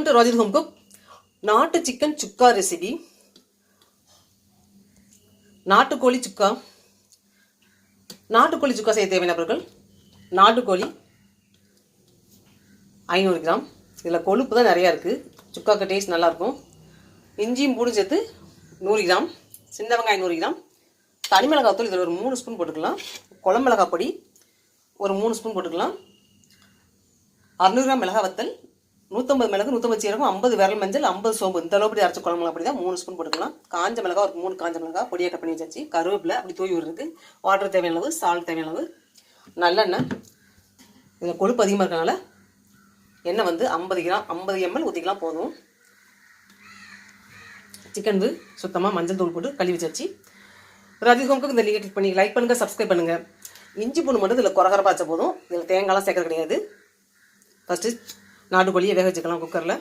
To Rajith home cook. நாட்டு chicken சுக்கா recipe. நாட்டுக்கோழி சுக்கா. நாட்டுக்கோழி சுக்கா செய்ய தேவையான பொருட்கள்: நாட்டுக்கோழி 500 கிராம். இதில் கொழுப்பு தான் நிறையா இருக்குது, சுக்காக்கு டேஸ்ட் நல்லாயிருக்கும். இஞ்சியும் பூண்டும் சேர்த்து 100 கிராம். சின்ன வெங்காயம் 100 கிராம். தனி மிளகாத்தூள் இதில் ஒரு 3 ஸ்பூன் போட்டுக்கலாம். குழம்பு மிளகாய் பொடி ஒரு 3 ஸ்பூன் போட்டுக்கலாம். 600 கிராம் மிளகாய் வத்தல், 150 மிளகு, 150 சீரகம், 50 விரல் மஞ்சள், 50 சோம்பு. இந்த அளவுக்கு அரைச்ச குழம்பு மிளகா பொடி தான் 3 ஸ்பூன் போட்டுக்கலாம். காஞ்ச மிளகா ஒரு 3 காஞ்ச மிளகா பொடியாக கட் பண்ணி வச்சாச்சு. கருவேப்பிலை அப்படி தூவி விடுறதுக்கு. வாட்டர் தேவையான அளவு, சால்ட் தேவையான அளவு, நல்லெண்ணெய். இதில் கொழுப்பு அதிகமாக இருக்கனால எண்ணெய் வந்து 50 கிராம் 50 ml ஊற்றிக்கலாம் போதும். சிக்கன் சுத்தமாக மஞ்சள் தூள் போட்டு கழுவி வச்சாச்சு. ராஜித் ஹோம் குக் இந்த லிங்கை கிளிக் பண்ணி லைக் பண்ணுங்கள், சப்ஸ்கிரைப் பண்ணுங்கள். இஞ்சி பூண்டு மட்டும் இதில் குறகரப்பா வச்ச போதும். இதில் தேங்காய்லாம் சேர்க்கறது கிடையாது. ஃபஸ்ட்டு நாட்டுக்கோழியை வேக வச்சுக்கலாம் குக்கரில்.